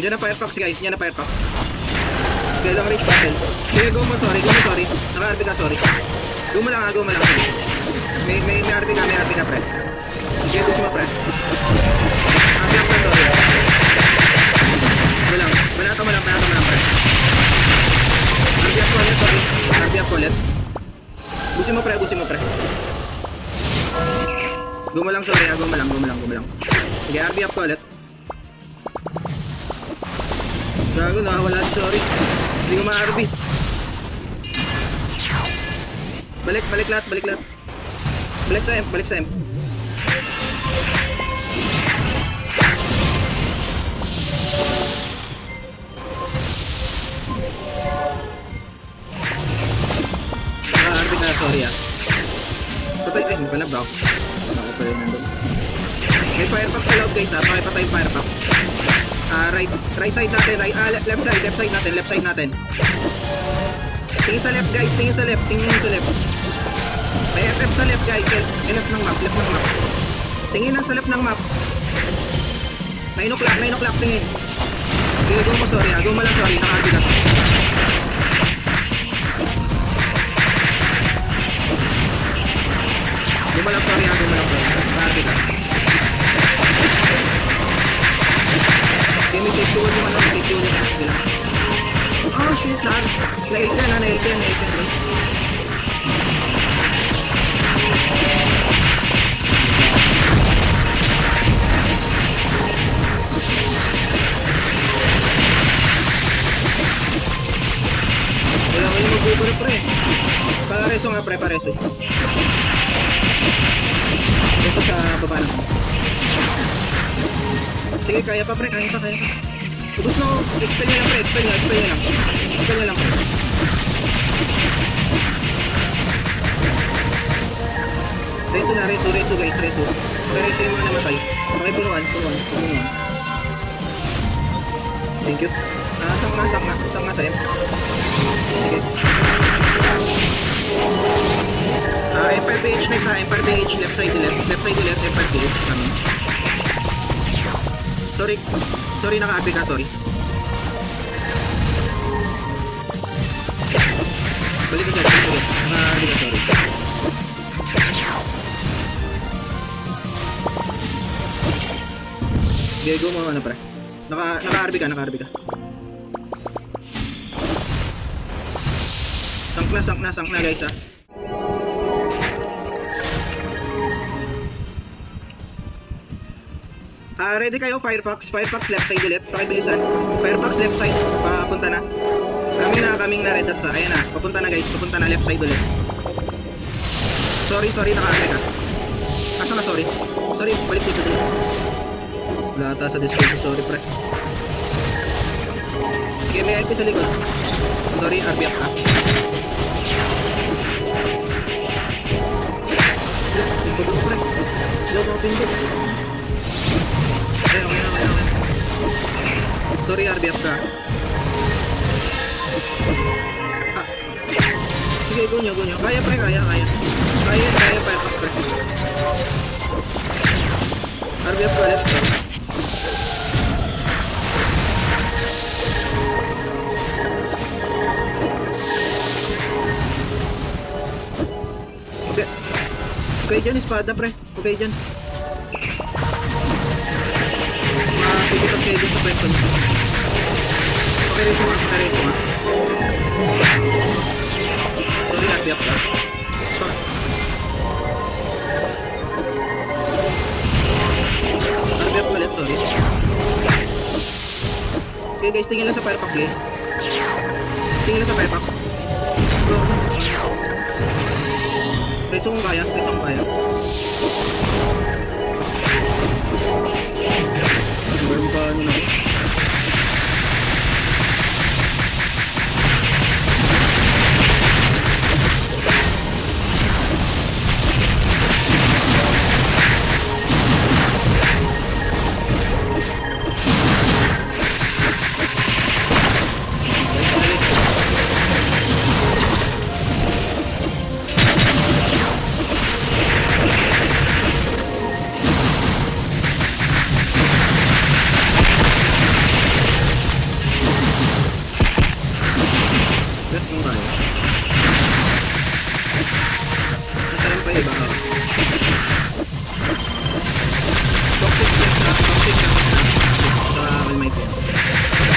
Diyan na Firefox guys, diyan na Firefox. Okay, long range battle. Sige, go mo, sorry. Naka-RP ka, sorry. Go mo lang. May RP ka, pre. Sige, gusto mo, pre. RP ka, sorry. Go lang. Banata mo lang, pre. RP up ulit, sorry. RP up ulit. Busin mo, pre. Go mo lang, sorry. Go mo lang. Sige, RP up ulit. Gago, nakawala, sorry. Hindi ko ma-RB. Balik lahat. Balik sa M. RB na, sorry ah. Patay, hindi pa na bro. Ako pa rin nandun. May Firefox sa loob guys ha, pakipatay yung Firefox. Right side natin, left side natin. Tingin sa left guys, tingin sa left. May FF sa left guys, left ng map. Tingin lang sa left ng map. 9 o'clock, tingin. Sige, go mo sorry, naka-RB na. Gumalang sorry, naka-RB na. Okay, may take two yung oh shit, na-8 yan. Wala ko yung mag-over pre. Pareso nga pre, pareso. Reso sa baba lang. Sige, kaya pa pre, kaya pa. Ubus na, expel nyo lang pre, expel nyo lang pre. Reso guys. Reso yung mga namatay. Pakipunuan. Thank you. Sang nga sa M. Sige. Empire PH next ha, Empire PH, left side to left, Empire PH kami. Sorry naka-RP ka, sorry. Balik ka dyan, naka-RP ka, sorry. Diego mo ano pre. Naka-RP ka. Sank na guys ha. Ready kayo Firefox left side ulit, pakibilisan. Firefox left side, papunta na. Kaming na red dot sa. Ayan na, papunta na left side ulit. Sorry naka-RP ka. Asa na sorry, balik dito. Wala ata sa display, sorry pre. Sige, may RP sa likod. Sorry, RP up ka. Pindot pre. Pindot. Okay. Sorry, RB up ka. Sige, gunyo. Kaya pre. Kaya Firefox pre. RB up ka left. Okay dyan, espada pre. Okay dyan. Pipitas kayo dun sa pwesto niya. Pakireso nga. Sorry, RP up ka. RP up ulit, sorry. Okay guys, tingin lang sa Firefox eh. Preso kung kaya. Meron pa ano na. Toxic na sa All Might yan.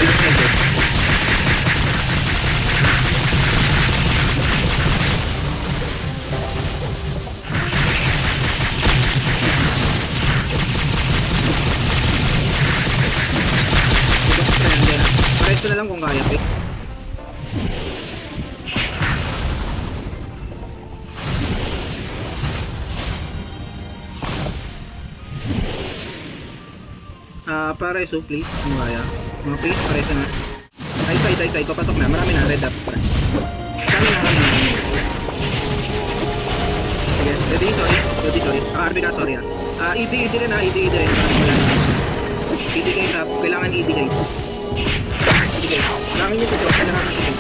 Left side guys. Pares ko na lang kung kaya, please. Pares, so please, kung kaya. Mga please, pares na. Ay, papasok na. Marami na, red dots pa. Kami na. Sige, ready, sorry. RB ka, sorry ED rin ED rin. ED guys ha, kailangan ED guys. Kailangan nyo sa job, kailangan nyo sa job.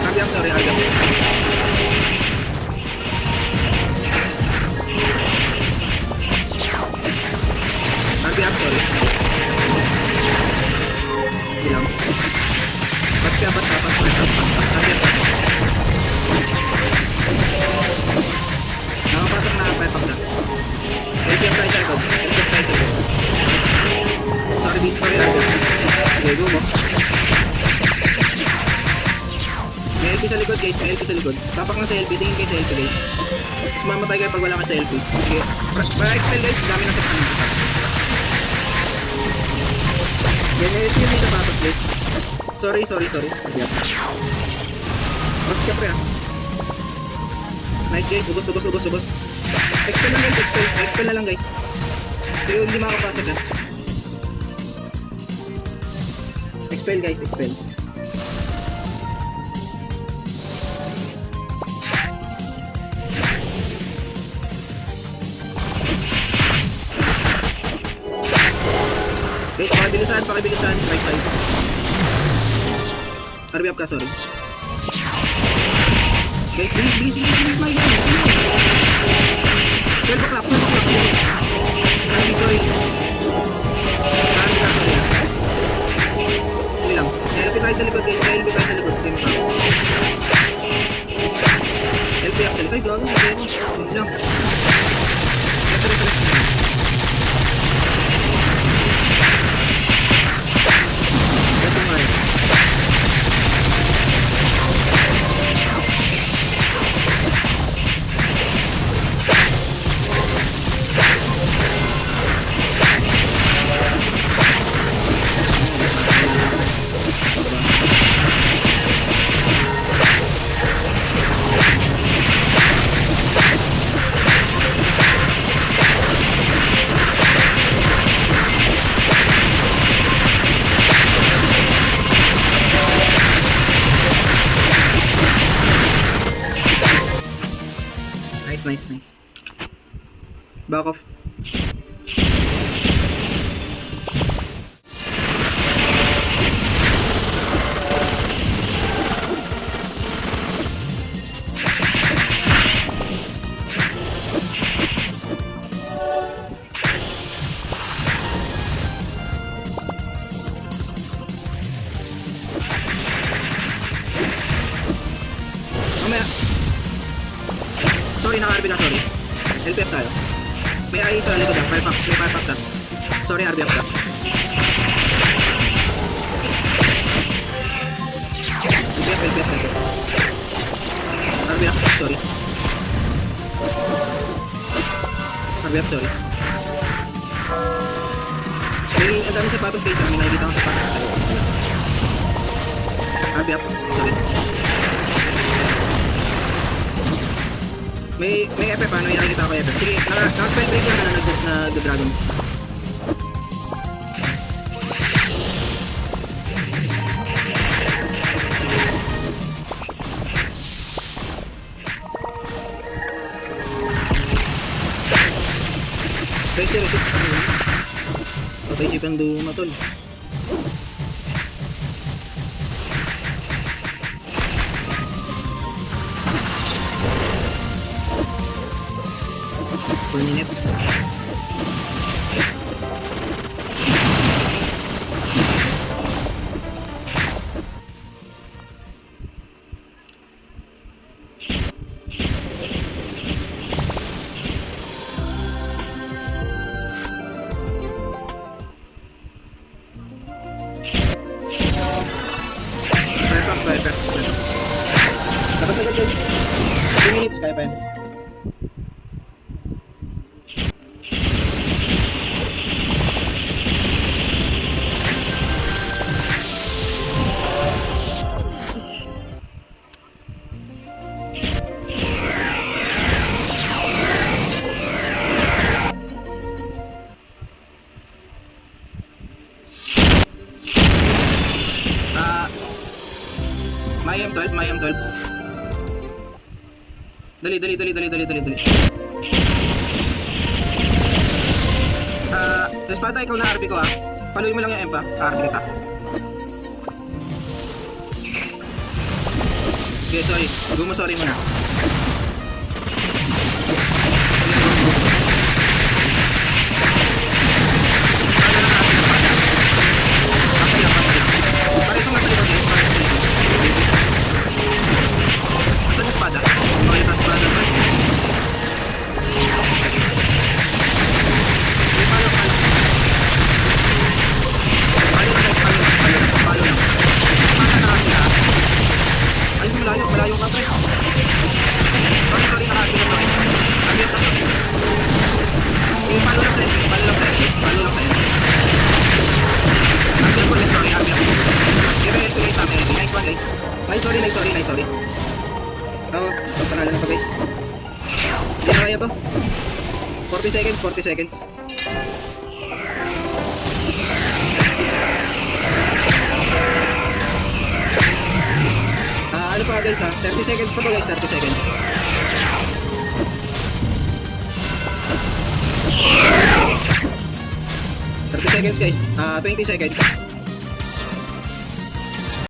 Agyam, sorry, agyam. Agyam, sorry. Ilang. Agyam. Nakapasok na, pepag na. Agyam tayo sa ito. Sorry, agyam. Okay, go mo. May LP sa likod guys, Tapak na sa LP, tingin kayo sa LP guys. Mas mamatay kayo pag wala ka sa LP. Okay, para-expel guys, dami na sa kanan. Ganyan LP yung may tapatok guys. Sorry. Agyap. Box ka pre Nice guys, ubos. Expel lang guys, expel na lang guys. Pero hindi makapasok Expel guys, expel. Guys, pakibilisan, right side. RB up ka, sorry. Guys, please, my God. Well, baklap. Sorry. Hindi lang. LP tayo sa likod, guys. LP tayo sa likod. LP actually. Ay, gago. Hindi lang. Nice. Back off. Sorry, naka-RB na, sorry. LPF tayo. May AI sa likod lang, Firefox na. Sorry, RBF ka. LPF. RBF, sorry. RBF, sorry. Ang dami sapatos kayo, may nakikita akong sapatos. RBF, sorry. May FF ano, may nakikita ko FF. Sige, naka-spell break lang na nag-dragon. Reset. Patay si Pando matol. Minutes. seconds, kaya pa yan. My M12, my M12. Dali. Espada, ikaw na RP ko ha. Paluin mo lang yung M pa, RP kita. Okay, sorry. Gumo, sorry mo na. Para ito matalito, guys. Saan yung espada? Okay, pa espada. Ay, malayo ka pre. Sorry, nakakita lang. Agad ka. Eh, palo lang pre. Agad ko lang, sorry, agad. I-release ko guys namin. Nice one guys. Nice, sorry. Oo, panalo na pa guys. Hindi na kaya to. 40 seconds. Ano pa guys ha? 30 seconds pa to guys, 30 seconds. 30 seconds guys. 20 seconds.